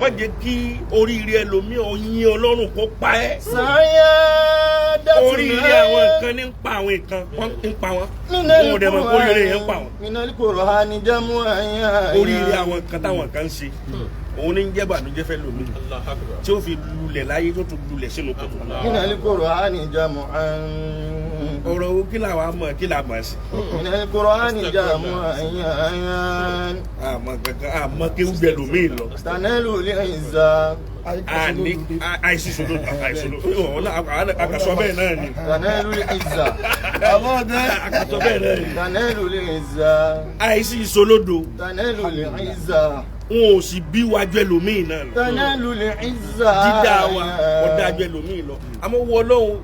má jẹ́ kí oríire ẹlòmíì ọyìn Ọlọ́run kó pa ẹ́. Oríire àwọn nǹkan ní ń pa àwọn nǹkan wọ́n ń pa wọ́n. Wọ́n ò dẹ̀ mọ̀ kó oríire yẹn ń pa wọ́n. Oríire àwọn nǹkan táwọn kan ń ṣe òun ní ń jẹ́ bànújẹ́ fẹ́ lómi tí ó fi lulẹ̀ láyé tó tún lulẹ̀ sínú kòtò. Ọ̀rọ̀ owó kí làwọn mọ̀ kí là mọ̀ sí. Àmọ́ kankan àmọ́ kí wúbẹ̀ lómi lọ. Àní àìsí sòdò ọ̀hún àkàsọ bẹ́ẹ̀ náà ni. Àkàsọ bẹ́ẹ̀ náà ni. Àìsí ìsolódo. Wọn ò sì bí wájú ẹlòmíì náà lọ. Dídá wa ọ̀dájú ẹlòmíì lọ. Àmọ́ wọ Ọlọ́run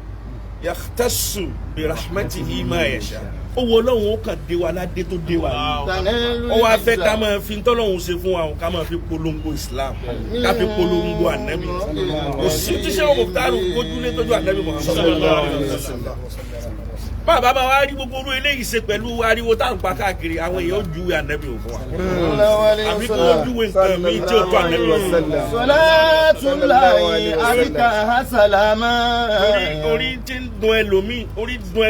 yàtọ̀sù bi rahmatihi ma yasha. Ó wọ Ọlọ́run ó kàn dé wa ládé tó dé wa yìí. Ó wá fẹ́ ká máa fi tọ́lọ́run ṣe fún wa ká máa fi polongo Islam ká fi polongo ànábì. Kò sí tíṣẹ́ ọmọ tààrù ojúlé tójú ànábì Muhammad. Bàbá máa wá rí gbogbo orú eléyìí ṣe pẹ̀lú ariwo tá à ń pa káàkiri àwọn èèyàn ó júwe ànábì òfin wa. Àbí kí wọ́n júwe nǹkan míì tí ó tó ànábì òfin. Salatullahi alayka salama. Orí tí ń dun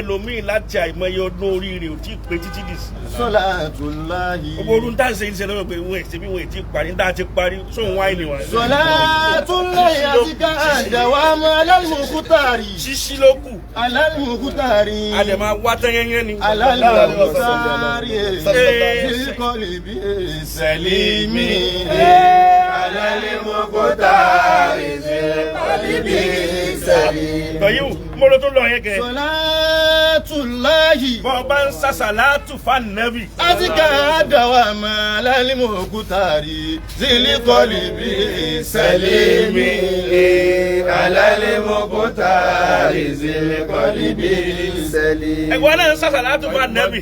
ẹlòmíì láti àìmọye ọdún orí rẹ̀ ò tí ì pé títí dì sí. Salatullahi. Gbogbo orun tá à ń ṣe iṣẹ́ lọ́wọ́ pé wọ́n ti bí wọ́n ti parí tá a ti parí sóhun wáìnì wa. Salatullahi alayka dawama alal mukhtari. Ṣíṣí ló kù. Alal mukhtari. A lè máa wá tẹ́yẹ́yẹ́ ni. Alal mukhtari. Qalbi salimi. Alal mukhtari. Qalbi salimi. Tọ́yìn mo ló tún lọ yẹn kẹ́. Salatullahi. Bọ́ bá ń sàṣàlátù fánàbì. Azika dawama alal mukhtari. Qalbi salimi. Alal mukhtari. Qalbi salimi. Ẹ̀gbọ́n náà ń sàṣàlátù fánàbì.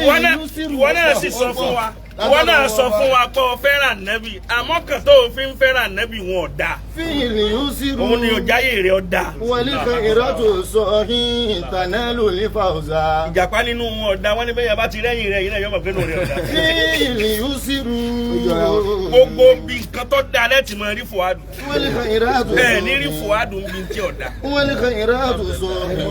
Ìwọ náà sì sọ fún wa. Wọ́n náà sọ fún wa pé o fẹ́ràn nẹ́bì àmọ́ kan tó o fi ń fẹ́ràn nẹ́bì wọn ò dáa. Fíìlì ó sì rú. Òun ni òjáyé rẹ̀ ọ̀ dáa. Wọlé kan ìrọ́tò sọ̀hìn ìtànẹ́lò ní fàùsà. Ìjàpá nínú wọn ò dáa wọ́n ní bẹ́yà bá ti rẹ́yìn rẹ̀ yìí náà yọ̀mọ̀ pé nù rẹ̀ ọ̀ dáa. Fíìlì ó sì rú. Gbogbo bí nǹkan tó dáa lẹ́tì mọ rí Fùwádù. Wọlé kan ìrọ́tò. Bẹ́ẹ̀ ní rí Fùwádù ń bí tí ọ̀ dáa. Wọlé kan ìrọ́tò sọ̀hìn.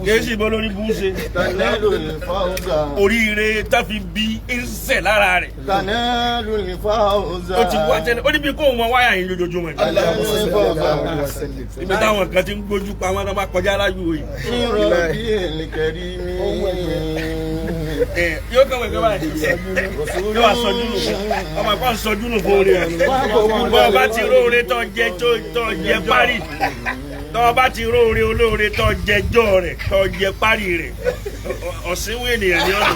Kèésì bọ́ lórí bú ṣe. Ìtànẹ́lò ní fàùsà. Oríire tá fi bí ń sẹ̀ lára rẹ̀. Ìtànẹ́lò ní fàùsà. Ó ti wá tẹ́lẹ̀ ó ní bí kò wọn wáyà yín lójoojúmọ́. Ibi táwọn kan ti ń gbójú pa wọn náà bá kọjá lájú yìí. Ìrọ̀bí èlìkẹ̀rí mi. Yóò kàn wẹ̀gbẹ́ báyìí. Yóò wá sọjú nù. Ọmọ ìpá ń sọjú nù fún orí ẹ̀. Bọ́ ọba ti róore tó jẹ parí. Tọ́ bá ti róore olóore tó jẹjọ́ rẹ̀ tó jẹ parí rẹ̀. Ọ̀sìnwó ènìyàn ni ọ̀nà.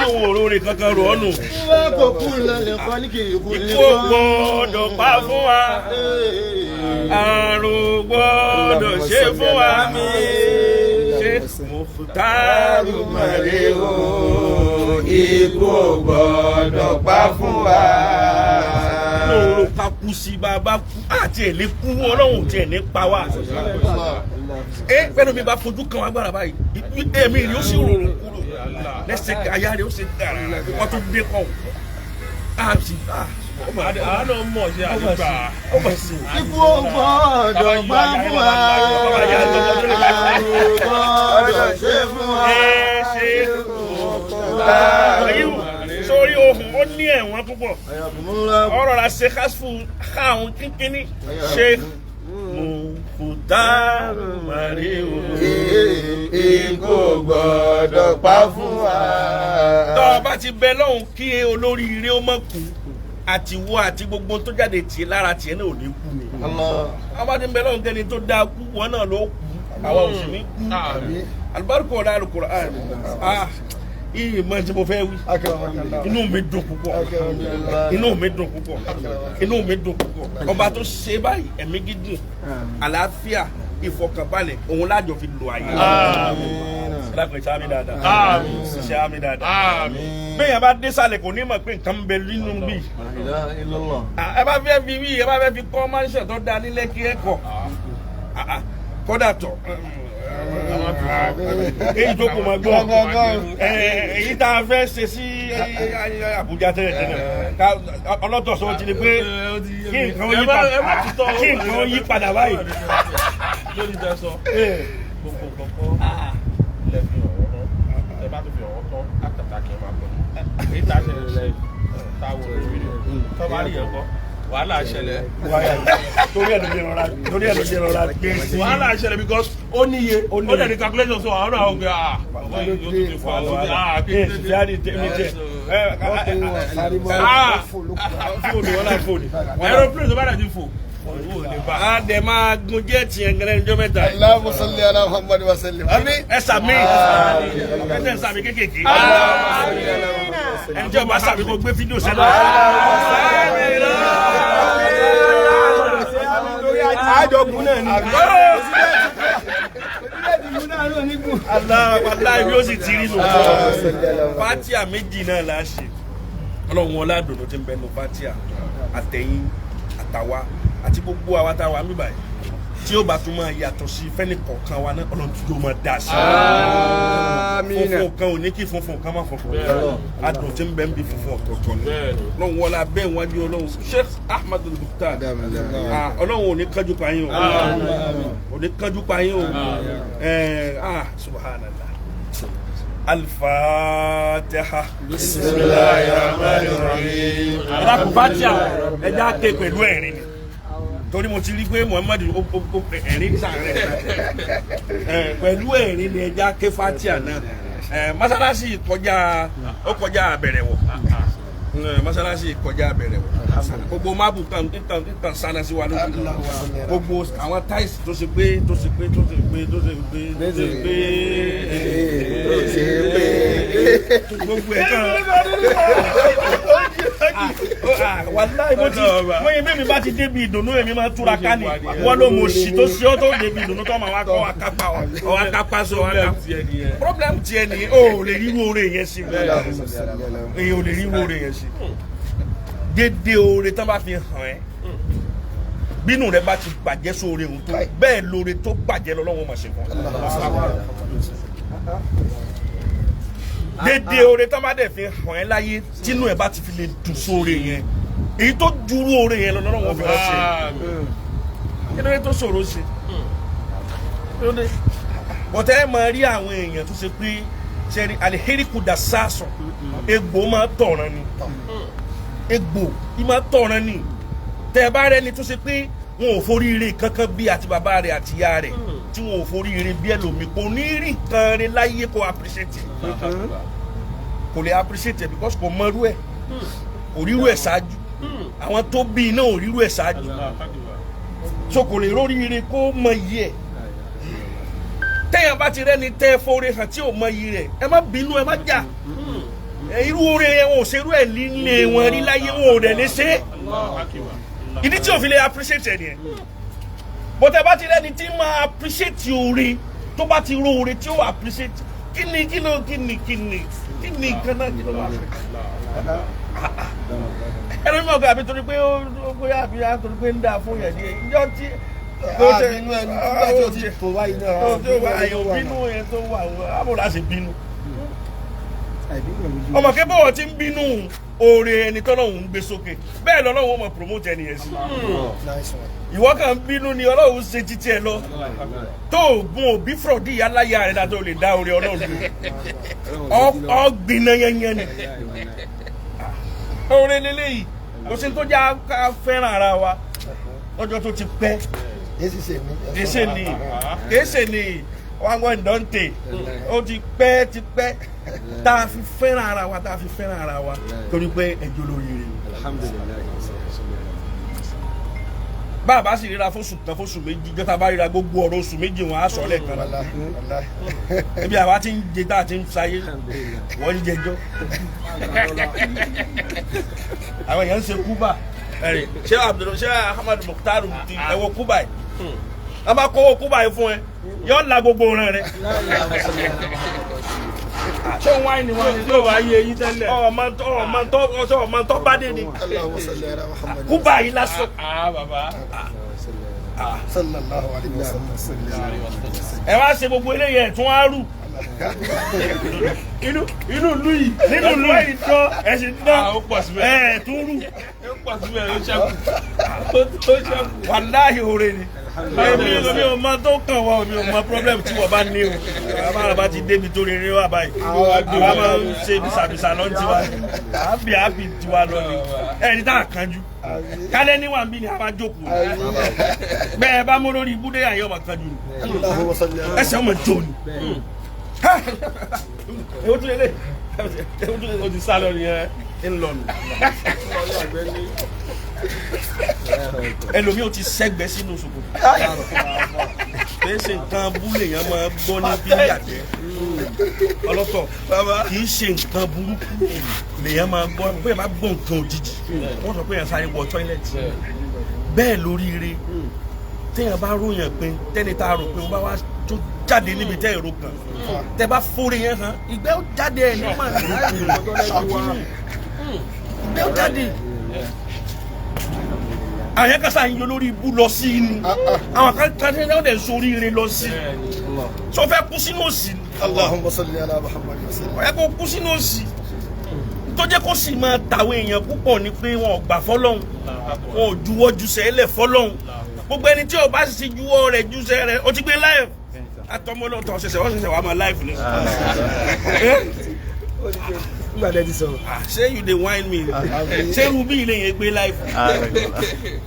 Àwọn òróore kankan rọ̀ ọ́nù. Ikú ò gbọ́dọ̀ pa fún wa. Àrùn gbọ́dọ̀ ṣe fún wa. Ṣé Muftaru mọ̀rẹ́ o? Ikú ò gbọ́dọ̀ pa fún wa. Lóòrò ká kú sí bàbá kú àti ẹ̀ lè kú Ọlọ́run tí ẹ̀ ní pa wá. Pẹ̀lú mi bá fojú kan agbára báyìí, ẹ̀mí rí ó sì rọrùn kúrò. Lẹ́sẹ̀ àyà rẹ̀ ó sì dára wọ́n tó dé kọ́. Àánú mọ̀ sí àdúgbà. Ikú ò gbọ́dọ̀ pa fún wa. Àrùn gbọ́dọ̀ ṣe fún wa. Sórí ohun ó ní ẹ̀wọ̀n púpọ̀. Ọ̀rọ̀ la ṣe kásìfù káwọn kínkínní ṣe Muftaru mọ̀rẹ́ o. Ikú ò gbọ́dọ̀ pa fún wa. Tọ́ ọ bá ti bẹ lọ́hùn kí olóríire ó mọ̀ kú àti wo àti gbogbo tó jáde tì lára tiẹ̀ náà ò ní kú ni. Àwọn ti bẹ lọ́hùn kẹ́ni tó dáa kú wọn náà ló kú àwa ò sì ní kú. Àlùbáríkà ọ̀la Al-Qur'an. Ìyìn mọ́ tí mo fẹ́ wí. Inú mi dùn púpọ̀. Ọba tó ṣe báyìí ẹ̀mí gígùn, àlàáfíà, ìfọkànbalẹ̀, òun lájọ fi lò ayé. Lápẹ̀ ṣáá mi dáadáa. Ṣáá mi dáadáa. Bẹ́ẹ̀ yẹn bá dé sálẹ̀ kò ní mọ̀ pé nǹkan ń bẹ nínú bí. Ẹ bá fẹ́ fi kọ́ máṣẹ̀ tó dáa nílé kí ẹ kọ̀. Kódà tọ̀. èyí tó kò máa gbọ́ èyí tá a fẹ́ ṣe sí Àbújá tẹ́lẹ̀ ọlọ́tọ̀ọ̀sọ ti ní pé kí nǹkan yí padà báyìí. lórí ìjọsọ gbogbo kọ̀ọ̀kan lẹ́bi ọ̀rọ̀ náà ẹ bá tó fi ọ̀rọ̀ tán àtàtà kí ẹ máa bọ̀ èyí tá a ṣẹlẹ̀ lẹ́yìn táwọn olórí tó bá rí ẹ̀kọ́ wàhálà ṣẹlẹ̀. torí ẹ̀ ló jẹ́ rọra gbé sí. wàhálà ṣẹlẹ̀ because ó níye ó dẹ̀ ní calculation so àwọn àwọn ọ̀gbẹ́ bàbá yìí yóò tún ti fọ àwọn aeroplane tó bá dẹ̀ ti fò. a dẹ̀ máa gun jẹ́ẹ̀tì yẹn gẹ́gẹ́ níjọ́ mẹ́ta. Allahumma salli ala Muhammad wa sallim. ẹ sàmì ẹ sàmì kékèké. ẹ jẹ́ ọba sàmì kó gbé fídíò sẹ́lẹ̀. àjọkùn náà ni. aláì bí ó sì ti rí nù. Fátíà méjì náà la ṣe ọlọ́run wọn ládùn tí ń bẹnu Fátíà àtẹ̀yìn àtàwa àti gbogbo àwa tá a wà níbàyí tí ó bá tún máa yàtọ̀ sí fẹ́ni kọ̀ọ̀kan wa náà ọlọ́run tí yóò máa dá sí i. funfun kan ò ní kí funfun kan má funfun adùn tí ń bẹ ń bí funfun ọ̀tọ̀ọ̀tọ̀ ni ọlọ́run wọlé abẹ́ ìwájú ọlọ́run Sheikh Ahmad Al-Mukhtar ọlọ́run ò ní kánjú pa yín o ò ní kánjú pa yín o subhanallah. Al-Fatiha. Bismillahirrahmanirrahim. Ẹ̀dá Fatiha ẹ̀dá ké pẹ̀lú ẹ̀rín ni torí mo ti rí pé Muhammadu ẹ̀rín sàárẹ̀ pẹ̀lú ẹ̀rín ni ẹ̀dá ké Fatiha náà masalasi kọjá abẹ̀rẹ̀ wọ̀ masalasi kọjá abẹ̀rẹ̀ wọ̀ gbogbo máàbù tán sanna sí wa lójú gbogbo àwọn táìsì tó ṣe pé gbogbo ẹ̀ kan wàláì mo yẹ bẹ́ẹ̀ mi bá ti débi ìdùnnú èmi máa túra ká ní wọ́n ló mo sì tó sí ọ́ tó débi ìdùnnú tó máa wá kọ́ wa kápá sọ wa ká problem tiẹ̀ ni o ò lè rí oore yẹn sí èyí ò lè rí oore yẹn sí dédé oore tán bá fi hàn ẹ́ bínú rẹ bá ti bàjẹ́ sóore òun tó bẹ́ẹ̀ lóore tó bàjẹ́ lọ́wọ́ máa ṣe fún ọ. dédé oore tán bá dẹ̀ fi hàn ẹ́ láyé tínú ẹ̀ bá ti fi lè dùn sóore yẹn èyí tó jurú oore yẹn lọ́wọ́ fi hàn ṣe kí ló dé tó ṣòro ṣe kí ló dé bọ̀tẹ́ ẹ máa rí àwọn èèyàn tó ṣe pé ṣẹ́ni àlehérikù dà sásọ̀ egbò máa tọ̀ràn ni egbò yìí máa tọ̀ràn ni tẹ́ ẹ bá rẹ́ni tó ṣe pé wọn ò foríire kankan bí àti bàbá rẹ̀ àti ìyá rẹ̀ tí wọn ò foríire bí ẹlòmíì kò ní rí nǹkan rẹ̀ láyé kó appreciate kò lè appreciate because kò mọ irú ẹ̀ kò ríru ẹ̀ ṣáájú àwọn tó bí iná ò ríru ẹ̀ ṣáájú so kò lè róríire kó mọ iye ẹ̀ tẹ́yàn bá ti rẹ́ni tẹ́ fóore hàn tí ò mọ iye rẹ̀ ẹ má bínú ẹ má jà irú oore yẹn wọn ò ṣerú ẹ̀ líle wọn rí láyé wọn ò dẹ̀ lè ṣe é ìdí tí òfin lè appreciate ẹ̀ nìyẹn bọ́tẹ́ bá ti rẹ́ni tí máa appreciate oore tó bá ti ró oore tí ó appreciate kí ni nǹkan náà kí ló wà fẹ́ ẹ̀rọ mímọ́ ọ̀gá àbí torí pé ó bóyá àbí torí pé ń dà fún yẹn ní ìjọ tí bínú ẹni nígbà tí o ti tó wáyé náà bínú yẹn tó wà ábòrò àṣẹ bínú ọmọ kébọ̀wọ̀ tí ń bínú oore ẹni tọ́lọ́hún ń gbé sókè bẹ́ẹ̀ lọ́lọ́hún ọmọ promote ẹni yẹn sí ìwọ kan bínú ni ọlọ́hún ṣe títí ẹ lọ tó oògùn òbí fúrọ̀dí ìyá láyà rẹ̀ dá tó lè dá oore ọlọ́run ọgbìnà yẹnyẹn ni oore lélẹ́yìí kò sí tó já ká fẹ́ràn ara wa lọ́jọ́ tó ti pẹ́ kèése ni wọn gbọ́ ìdọ́ǹtè ó ti pẹ́ tá a fi fẹ́ràn ara wa torí pé ẹjọ́ lórí rẹ̀ bàbá sì ríra fóṣù kan fóṣù méjì jọta bá ríra gbogbo ọ̀rọ̀ oṣù méjì wọn á sọ lẹ́ẹ̀kan náà ebi àwa ti ń jẹ tá a ti ń sáyé wọ́n ń jẹjọ́ àwọn èèyàn ń ṣe kúbà ẹ̀rì ṣé Ahmad Mukhtar ti ẹ̀wọ̀ kúbà yìí a máa kówó kúbà yìí fún ẹ yóò la gbogbo ọ̀ràn rẹ ṣé wáyé ni wọ́n ti wá yé yín tẹ́lẹ̀ ọmọ tó bá dé ni kúbà yìí lásán sallallahu alaihi wasallam. ẹ wá ṣe gbogbo eléyìí ẹ̀ tún wá rú inú ìlú yìí nínú ìlú yìí tán ẹ̀sìn tán ẹ̀ tún rú wàláhì òre ni mi ò mọ tó kàn wá mi ò mọ problem tí wọ́n bá ní o àbára bá ti débi tó rere wà báyìí àwa máa ń ṣe bìsàbìsà lọ́n tiwa àbí tiwa lọ ni ẹni tá a kanjú kálẹ̀ níwà ń bí ni a máa jókòó bẹ́ẹ̀ bá mú lórí ibùdó àyè ọmọ kanjú ni ẹsẹ̀ ọmọ jò ni ewu tún lélẹ̀ ewu tún lélẹ̀ o ti sá lọ nìyẹn ń lọ nù ẹlòmíì ò ti sẹ́gbẹ́ sínú ṣòkòtò kìí ṣe nǹkan abúlé yẹn máa gbọ́ ní bílíà jẹ́ ọlọ́tọ̀ kìí ṣe nǹkan burúkú lèyàn máa gbọ́ bẹ́ẹ̀ máa gbọ́ nǹkan òjijì wọ́n sọ pé yẹn sáré wọ tọ́ílẹ̀tì bẹ́ẹ̀ lóríire téèyàn bá ròyàn pé tẹ́ni tá a rò pé wọ́n bá wá tó jáde níbi tẹ́ èrò kan tẹ́ bá fóre yẹn hàn ìgbẹ́ ó jáde ẹ̀ ní ọmọ ìgbẹ́ ó jáde àwọn kásá ń yọ lórí ibú lọ sí inú àwọn kan ní ọdẹ sórí ire lọ sí tó fẹ́ kú sínú òsì ni Allahumma salli ala Muhammad ọ̀yẹ́ kó kú sínú òsì tó jẹ́ kó sì máa tàwọn èèyàn púpọ̀ ni pé wọn ò gbà fọ́lọ́hun wọn ò juwọ́ jùsẹ̀ ẹlẹ̀ fọ́lọ́hun gbogbo ẹni tí o bá sì juwọ́ rẹ̀ jùsẹ̀ rẹ̀ o ti gbé láìf àtọmọ náà tọ̀ ṣẹ̀ṣẹ̀ wọ́n ṣẹ̀ṣẹ̀ wà máa láìf ni. ṣé you dey whine me ṣé rubí ilé yẹn gbé láìf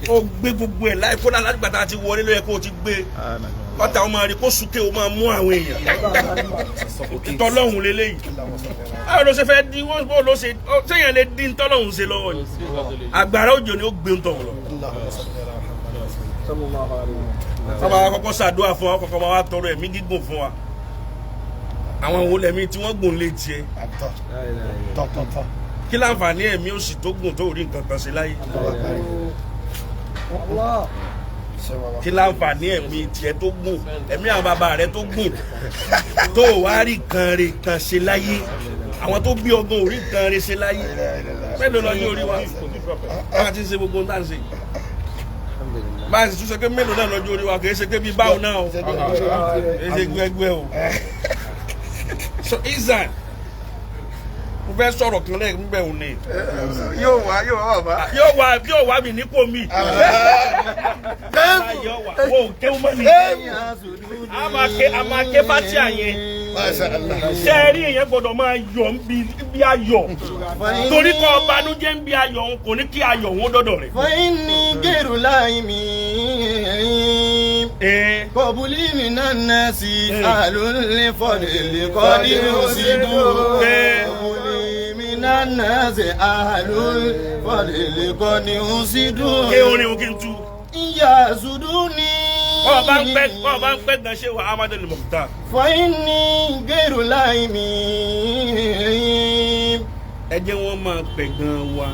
ó gbé gbogbo ẹ̀ láìf kódà láti gbàtà àti wọlé lóye kó o ti gbé kọ́ta ọmọ rẹ̀ kó súnkẹ́ o máa mú àwọn èèyàn tọ́lọ́hún lélẹ́yìí báwo ló ṣe fẹ́ dín wọ́n bó ló ṣe ṣéyàn lè dín tọ́lọ́hún ṣe lọ́wọ́ ni àgbàrá òjò ni ó gbé ń tọ̀ lọ. ọba kọ́kọ́ ṣàdúrà fún wa kọ́kọ́ máa wá tọrọ ẹ̀mí gígùn fún wa àwọn wo lẹ́mí tí wọ́n gùn lé tiẹ̀ kí láǹfààní ẹ̀mí òsì tó gùn tó rí nǹkan kan ṣe láyé kí láǹfààní ẹ̀mí tiẹ̀ tó gùn ẹ̀mí àwọn bàbá rẹ̀ tó gùn tó wá rí kan rè kan ṣe láyé àwọn tó bí ọgbọ́n orí kan rè ṣe láyé mélòó lọ ní orí wa bá a ti ṣe gbogbo nǹkan ṣe bá a sì tún ṣe pé mélòó náà lọ́jọ́ orí wa kì í ṣe pé bí báwo náà o kì í ṣe gbẹgbẹ o so Izan mo fẹ́ sọ̀rọ̀ kan lẹ́yìn níbẹ̀ òun ni. yóò wá wá mi nípò mi. wo kéwù mọ́ ni. a máa ké fásitì àyẹn. ṣé ẹ rí èèyàn gbọ́dọ̀ máa yọ̀ bí ayọ̀. torí kọ́ ọbanújẹ́ ń bí ayọ̀ òun kò ní kí ayọ̀ òun dọ́dọ̀ rẹ̀. fọyín ní gèrò láì mí. kọ̀bùlì mi náà ná sí àlùlé fọ̀dẹ̀lẹ̀ kọ́ ní òsì dùn. Nana se ahalul fadele koni usidu. Ke orin o kin tu. Iya suduni. Ó bá ń pẹ́ gan ṣe wa Ahmad al-Mukhtar. Fa inni gairu laimi. Ẹ jẹ́ wọ́n máa pẹ̀ gan wa.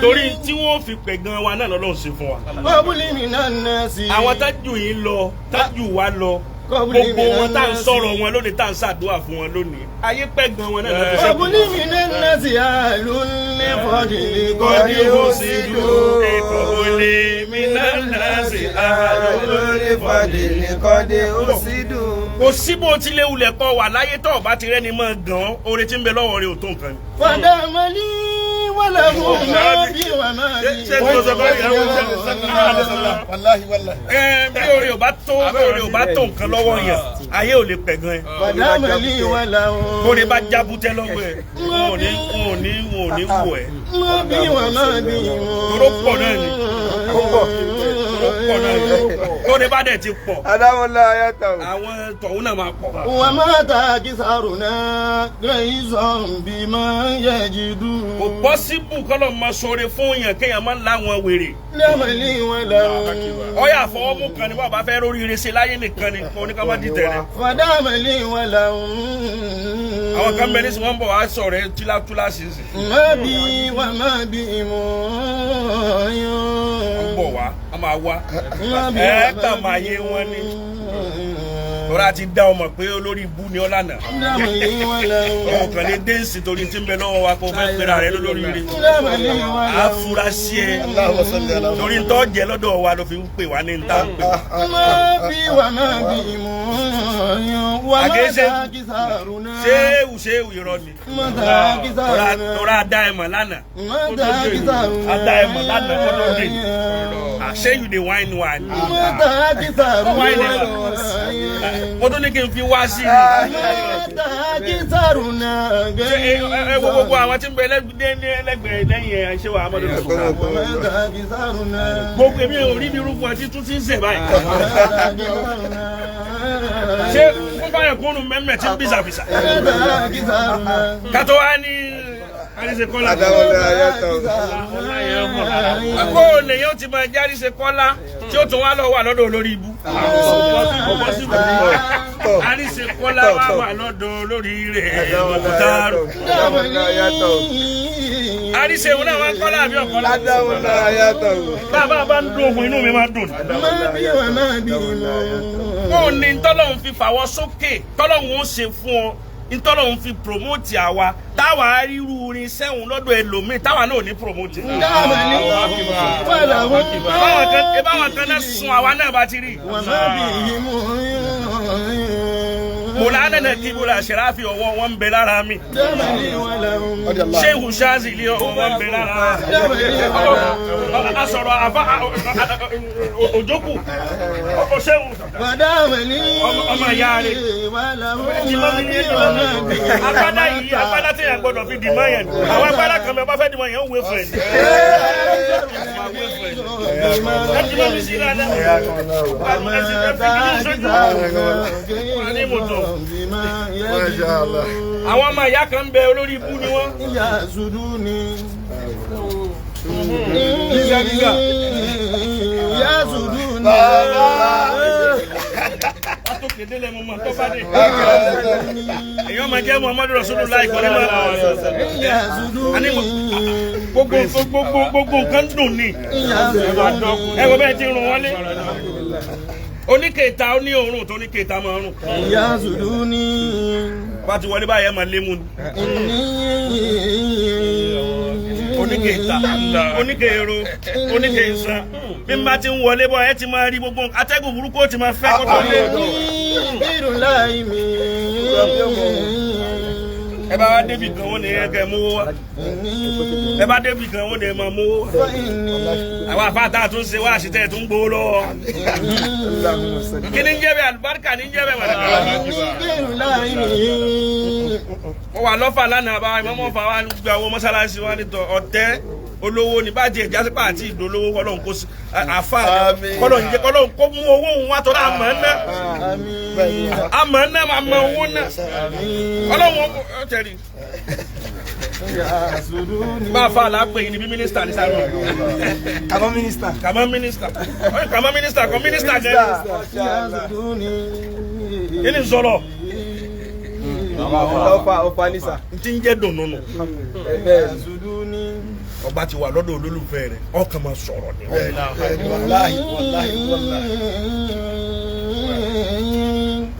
Torí tí wọ́n fi pẹ̀ gan wa náà lọ́lọ́run ṣe fún wa. Kọ̀bùlì mi nana si. Àwọn tájù yìí lọ, tájù wa lọ. Gbogbo wọn tá ń sọ̀rọ̀ wọn lónìí tá ń ṣàdúrà fún wọn lónìí ayé pẹ́ gan wọn náà lọ́dún sẹ́kù. kọ̀bùlì mi nana si àlùlé fadele koni usidu. Kọ̀bùlì mi nana si àlùlé fadele koni usidu. kò sí bó tilẹ̀ wulẹ̀ kọ́ wà láyé tó ọba ti rẹ́ni mọ́ gan oore tí ń bẹ lọ́wọ́ rẹ̀ ò tó nǹkan. fàdàmọ́lì wàlà mú máa bí wà máa bí. ṣé kí ló sọ fún ìyàwó bí oore ò bá tó nǹkan lọ́wọ́ yẹn ayé ò lè pẹ̀ gan ẹ. fàdàmọ́lì wàlà mú. oore bá jábútẹ́ lọ́wọ́ ẹ wọn ò ní wò ẹ. máa bí wà máa bí wọn. toró pọ̀ náà ni tóde bá dẹ̀ ti pọ̀. adáwọlá ayáta o. àwọn tọ̀hún náà máa pọ̀. wà máa ta kìsàrò náà gẹ̀ẹ́sán bí máa ń yẹ jìdú. kò pọ́síbù kọ́lọ̀ máa ṣoore fún yàn kéèyàn máa ń láwọn wèrè. lẹ́mọ̀lì wọn làwọn. ọyà àfọwọ́mú kan ní bàbá fẹ́ róríire ṣe láyé nìkan ni kò ní ká má dìtẹ̀ rẹ̀. fàdámọ̀lì wọn làwọn. àwọn kan bẹ nísìnyí wọ́n ń bọ̀ wá sọ̀rọ̀ ẹ túlátúlá sí i. má bí wà má bí mọ́ wọ́n bọ̀ wá a máa wá ẹ kà máa yé wọn ni. lọ́ra ti dá ọmọ pé olórí ibú ni ọ́ lánàá ọkàn lè dé sí torí tí ń bẹ lọ́wọ́ wa kó fẹ́ pera rẹ lórí ire afurasí ẹ torí tó jẹ lọ́dọ̀ wa ló fi ń pè wá ní níta pé. ṣéwù irọ́ ni lọ́ra dá ẹ mọ̀ lánàá dá ẹ mọ̀ lánàá kó ló dé ṣé you dey wine wine mo tún ní kí n fi wá sí i gbogbo àwọn tí ń bẹ lẹ́gbẹ̀ẹ́ lẹ́yìn ẹ̀ ṣé wà á mọ́tò tó gbogbo èmi ò rí ní irúfọ àti tún ti ń sẹ̀ báyìí ṣé fún báyọ̀ kúnnù mẹ́mẹ́ tí ń bìsàbìsà kátó wá ní àríṣe kọ́lá kó lè yóò ti máa jẹ́ àríṣe kọ́lá tí ó tún wá lọ wà lọ́dọ̀ olórí ibú àríṣe kọ́lá wà lọ́dọ̀ olórí rẹ̀ ọ̀tàrò àríṣe òun náà wá kọ́lá àbí ọ̀kọ́lá bàbá bá ń dún ògùn inú mi máa dùn kó ní tọ́lọ́hún fi fàwọ́ sókè tọ́lọ́hún ó ṣe fún ọ ntọ́lọ́hún fi promote àwa táwa ríru orin sẹ́hùn lọ́dọ̀ ẹlòmíì táwa náà ní promote. báwọn kan náà sun àwa náà bá ti rí. Mọ̀lánà náà kí bọ́lá ṣẹ̀ráfì ọwọ́ wọn ń bẹ lára mi. Ṣéhù Ṣáàzì ilé ọwọ́ wọn ń bẹ lára mi. A sọ̀rọ̀ àbá òjókù ṣéhù ọmọ ìyá rẹ̀. Agbádá yìí agbádá tí yẹn gbọdọ̀ fi dìmọ́ yẹn. Àwọn agbádá kan mẹ́ bá fẹ́ dìmọ́ yẹn ń wé fún ẹ̀. Ẹ dìmọ́ mi sí ìlànà. Àwọn ọmọ ìyá kan ń bẹ olórí ibú ni wọ́n. Ìyá Zùdú ni. Ìyá gíga. Ìyá Zùdú ni. Kédélé mo mọ̀ tó bá dé. Èèyàn máa jẹ́ Muhammadu Rasulullah ìkọ́lé máa. Gbogbo nǹkan dùn ni. Ẹ wo bẹ́ẹ̀ ti rùn wọlé. Oníkèéta ó ní òórùn tó oníkèéta máa rùn. Ìyá Zùdú ni. Bá ti wọlé báyẹn máa lé mu ni. Oníkèéta, oníkèéró, oníkèésá. Bí n bá ti ń wọlé bọ́ ẹ ti máa rí gbogbo atẹ́gùn burúkú ó ti máa fẹ́ kótó lé. Ẹ bá wá débi kan wọ́n ní ẹ̀kẹ́ mówó wá. Ẹ bá débi kan wọ́n ní ẹ̀ máa mówó wá. Àwọn àfáàtà tó ń ṣe wá àṣìṣe tó ń gbowó lọ́wọ́. Kí ni ń jẹ́ bẹ́ẹ̀ àlùbáríkà ní ń jẹ́ bẹ́ẹ̀ wàlá. Wọ́n wà lọ́fà lánàá bá ìmọ̀mọ́ fà wá gba owó mọ́sálásí wa nítọ̀ ọ̀tẹ́ olówó ní bàjẹ́ ìjásípà àti ìdólówó kọ́lọ́n kó sí àfà kọ́lọ́n jẹ́ kọ́lọ́n kó mú owó òun wá tọ́lá àmọ́ ẹ̀ náà máa mọ owó náà kọ́lọ́n tẹ̀lé. Bá a fa àlàpẹ̀ yìí ni bí mínísítà ní sáré. Kàmọ́ mínísítà. Kàmọ́ mínísítà. Kàmọ́ mínísítà kọ́ mínísítà gẹ́gẹ́. Kí ni sọ̀rọ̀? Ọ̀pá nísà. N ti ń jẹ́ dùnú nù. Ọba ti wà lọ́dọ̀ olólùfẹ́ rẹ̀ ọkàn máa sọ̀rọ̀ ni.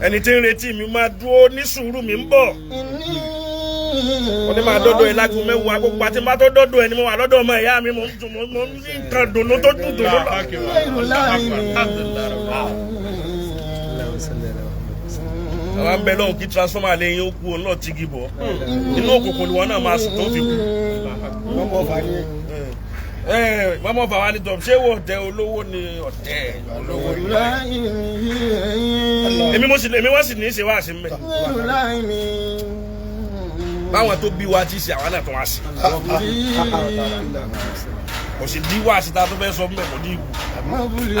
Ẹni tí ń retí mi máa dúró ní sùúrù mi ń bọ̀. Wọ́n ní máa dọ́dọ̀ ẹ lágùn mẹ́wàá gbogbo àti máa tó dọ́dọ̀ ẹ ni mo wà lọ́dọ̀ ọmọ ìyá mi mo ń ní nǹkan dùnú tó dùn dùnú lọ. Àwọn ń bẹ lọ́hùn kí transformer lẹ́yìn ó kú òun náà ti gibọ̀. Inú òkùnkùn ni wọ́n náà máa sùn tó fi kú. Mọ́mọ́ fà wá ní tọ́ ṣé wọ́n ọ̀tẹ̀ olówó ni ọ̀tẹ̀ olówó ni. Èmi wọ́n sì ní í ṣe wá sí mbẹ́. Báwọn tó bí wa ti ṣe àwọn náà tó wá sí. Kò sì bí wá sí ta tó fẹ́ sọ mbẹ́ kò ní ìwú.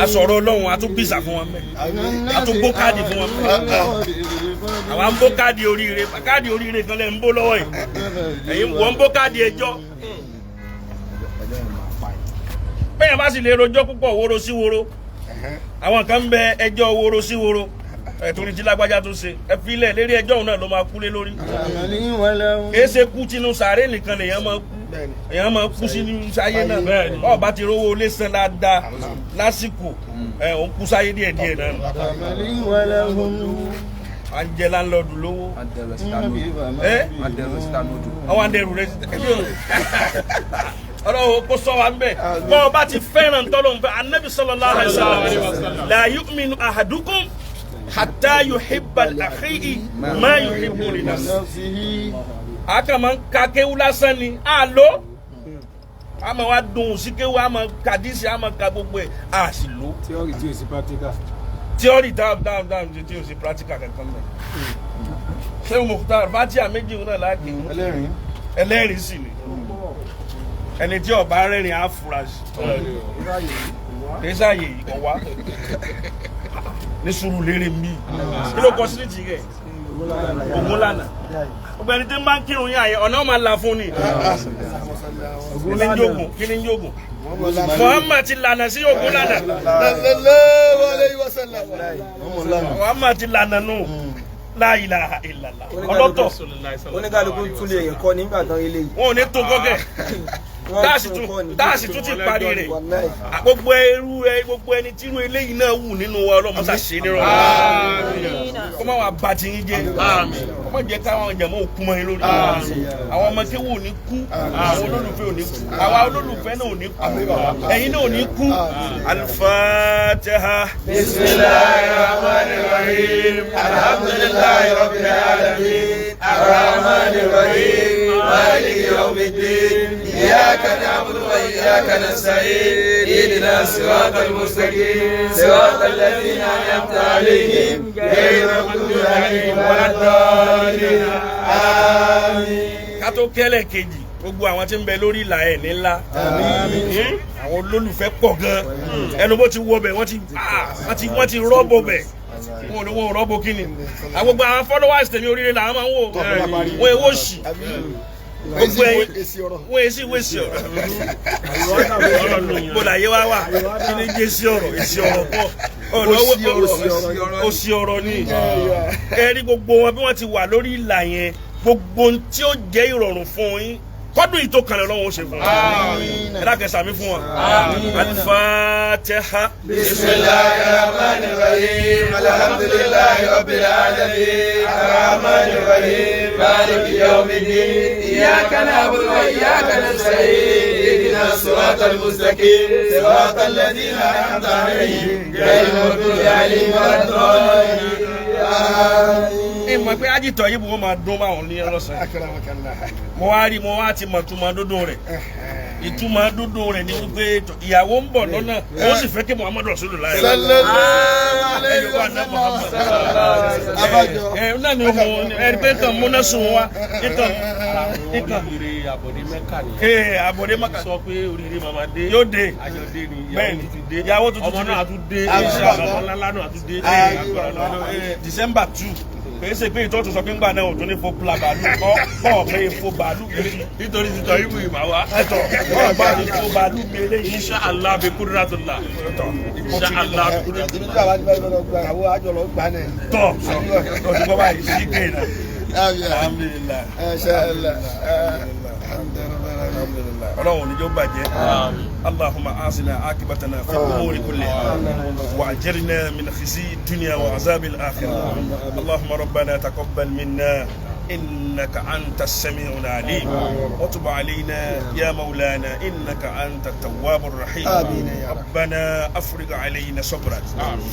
A sọ̀rọ̀ Ọlọ́run a tún bìsà fún wọn mbẹ́. A tún bó káàdì fún wọn mbẹ́. Àwa ń bó káàdì oríire kan lẹ́ ń bó lọ́wọ́ yìí. Ẹ̀yin wọ́n ń bó káàdì ẹjọ́. Bẹ́ẹ̀ bá sì lè rojọ́ púpọ̀ wóró sí wóró. Àwọn kan ń bẹ ẹjọ́ wóró sí wóró. Torí tí lágbájá tó ṣe ẹ fi ilẹ̀ lérí ẹjọ́ òun náà ló máa kú lé lórí. Kì í ṣe kú tinú sàárè nìkan lèèyàn máa kú. èèyàn máa kú sí sáyé náà ọ̀ bá ti rówó lé san dáadáa lásìkò òun kú sáyé díẹ̀díẹ̀ náà. à ń jẹ láńlọ́ọ̀dù lówó. àwọn àdẹrù rẹ ọlọ́wọ́ kó sọ wa ń bẹ̀ bọ́ ọ bá ti fẹ́ràn tọ́lọ́ ń fẹ́ anabi sallallahu alaihi wasallam la yu'minu ahadukum hatta yuhibba li akhihi ma yuhibbu li nafsihi. a kàn máa ń ka kéwú lásán ni a lò a máa wá dùn sí kéwú a máa ka díìsì a máa ka gbogbo ẹ̀ a sì lò. tíọ́rì tí o sì practical. tíọ́rì dáhùn tí o sì practical kankan mẹ́. ṣé o mọ̀ fúta fatia méjì náà láàkì ẹlẹ́rìí sì ni ẹni tí ọba rẹ́rìn á fura sí kì í sáàyè ọ̀wá ní sùúrù lérè mí kí ló kọ sí ní tìrẹ Ògúnlànà gbogbo ẹni tí ń bá ń kírun yín àyè ọ̀nà máa là fún ni kí ni ń jogun Muhammad ti lànà sí Ògúnlànà Muhammad ti lànà nù la ilaha illallah ọlọ́tọ̀ oníkàlùkù tún lè kọ́ nígbà tán eléyìí. wọn ò ní tó gọ́gẹ́ dáàsì tún ti parí rẹ̀ gbogbo ẹrú gbogbo ẹni tí irú eléyìí náà wù nínú wa ọlọ́mọ ṣàṣe ní rọrùn kó má wàá bá ti yín jẹ kó má jẹ káwọn jẹmọ́ òkú mọ́ yín lórí àwọn ọmọ kéwù ò ní kú àwọn olólùfẹ́ ò ní kú àwa olólùfẹ́ náà ò ní kú ẹ̀yin náà ò ní kú. Al-Fatiha. Bismillahir Rahmanir Rahim. Alhamdulillahi Rabbil Alamin. Ar-Rahmanir Rahim. Maliki Yawmiddin. إياك نعبد وإياك نستعين اهدنا الصراط المستقيم صراط الذين أنعمت عليهم غير المغضوب عليهم ولا الضالين آمين. ká tó kẹ́lẹ̀ kejì gbogbo àwọn tí ń bẹ lórí ìlà ẹ̀ nílá àwọn olólùfẹ́ pọ̀ gan ẹnu bó ti wọ bẹ̀ wọ́n ti rọ́bọ̀ bẹ̀ wọn ò ní wọn rọ́bọ̀ kí ni àwọn gbogbo àwọn followers tèmi oríire làwọn máa ń wò wọ́n èwo ṣì gbogbo ẹyin wọ́n èsì wèsì ọ̀rọ̀ gbọ́dọ̀ ayé wa wà kí ni jẹ́ sí ọ̀rọ̀ èsì ọ̀rọ̀ pọ̀ òsì ọ̀rọ̀ ni ẹ̀rí gbogbo wọn bí wọ́n ti wà lórí ìlà yẹn gbogbo tí ó jẹ́ ìrọ̀rùn fún yín kọ́dún yìí tó kalẹ̀ lọ́wọ́ ó ṣe fún wọn ẹ dákẹ́ sàmí fún wọn. Al-Fatiha. Bismillahir Rahmanir Rahim. Alhamdulillahi Rabbil Alamin. Ar-Rahmanir Rahim. Maliki Yawmiddin. Iyyaka na'budu wa iyyaka nasta'in. Ihdinas siratal mustaqim. Siratal ladzina an'amta alayhim ghayril maghdubi alayhim waladdallin. ìmọ̀ pé ájìtọ̀ yìí bò máa dún báwọn ní ọlọ́sàn mo wá ti mọ̀ túmọ̀ dúdú rẹ̀ ìtumọ̀ dúdú rẹ̀ ni wípé ìyàwó ń bọ̀ lọ́nà ó sì fẹ́ kí Muhammadu Rasulullah náà ni ohun ẹni pé kàn múná sùn wá nǹkan àbọ̀dé mẹ́kà sọ pé oríire màmá dé yóò dé bẹ́ẹ̀ni ìyàwó tuntun ọmọ náà tún dé ọmọ ńlá náà tún dé December 2 kò ṣe pé ìtọ́jú sọ pé ńgbà náà ò tún ní fo pla bàálù kọ́ pé fo bàálù méjì nítorí ti tọ́ ibù ìmọ̀ wa ẹ̀tọ́ kọ́ bá ní fo bàálù mi eléyìí insha Allah bi kudratullah insha Allah bi kudratullah tọ́ ọdún bọ́ báyìí sí kéèna alhamdulillah ọlọ́run oníjó bàjẹ́ Allahumma asina akibatana fi umuri kulliha wa ajirna min khizyi dunya wa azabil akhirah Allahumma rabbana taqabbal minna إنك أنت السميع العليم وتب علينا يا مولانا إنك أنت التواب الرحيم ربنا أفرغ علينا صبرا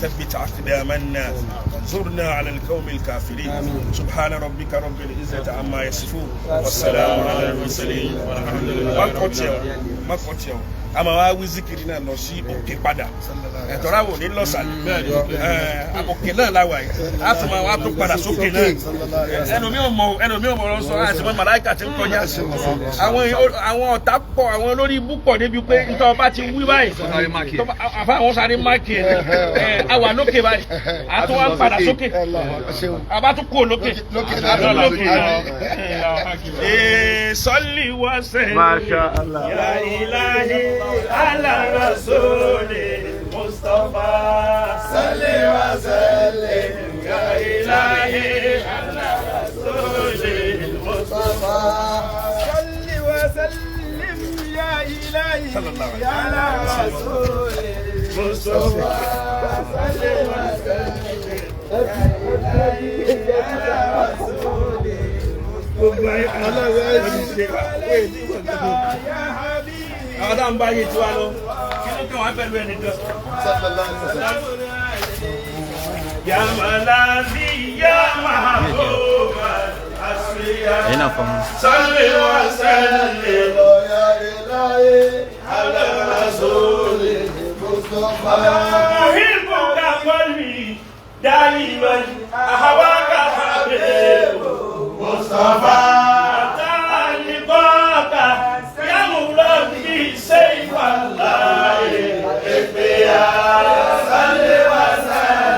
ثبت أقدامنا وانصرنا على القوم الكافرين سبحان ربك رب العزة عما يصفون والسلام على المرسلين والحمد لله ما قتيو àmọ́ wá wí zikiri náà lọ sí òkè padà ẹ̀tọ́ra wò ní lọ́sàlẹ̀ òkè náà láwà yìí a tún máa wá tó padà sókè náà ẹlòmí ò mọ̀ lọ sọ àti mọ́ màláìkà ti ń kọjá àwọn ọ̀tá pọ̀ àwọn olórí ibú pọ̀ débi pé nítorí ọba ti wí báyìí àfa àwọn sáré máàkì àwà lókè báyìí a tún wá ń padà sókè àbá tún kú lókè sọ́lì wá sẹ́yìn yà ìlàhí على رسول المصطفى صل وسلم يا إلهي على رسول المصطفى صل وسلم àwọn dáhùn bá yé tiwa lọ kí ló kàn wá pẹ̀lú ẹni kan. يا ملاذي يا محبوب الأسرياء صل وسلم يا إلهي على رسول المصطفى أحبك قلبي دائما أهواك حبيب مصطفى تعلقك يا مربي سيف الله اختيار صل وسلم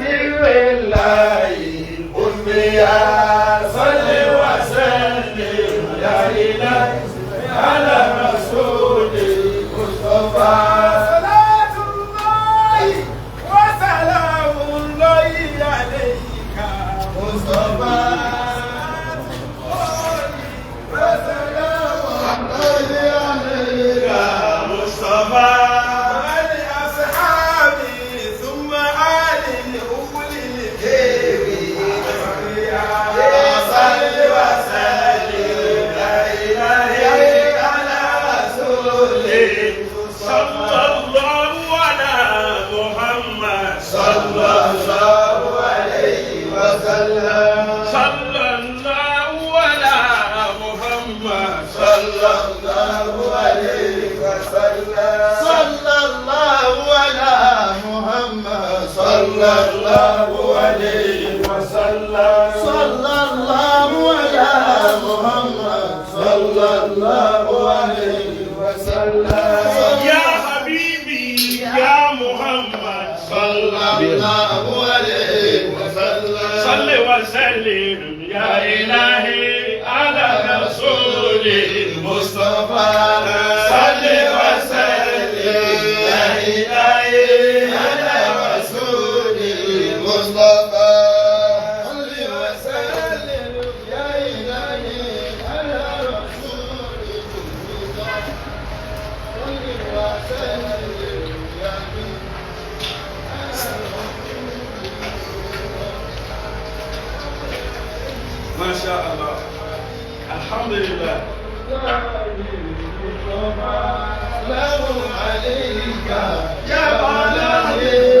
سر الله أمي صل وسلم يا إلهي على رسول المصطفى صلاة الله وسلام الله عليك مصطفى وسلام الله عليك مصطفى صلى الله عليه وسلم صلى الله على محمد صلى الله عليه وسلم يا حبيبي يا محمد صلى الله عليه وسلم صل وسلم يا إلهي على رسول المصطفى صل وسلم يا إلهي على رسول المصطفى صل وسلم يا إلهي على رسول المصطفى صل وسلم يا ما شاء الله الحمد لله سلام عليك يا مولاي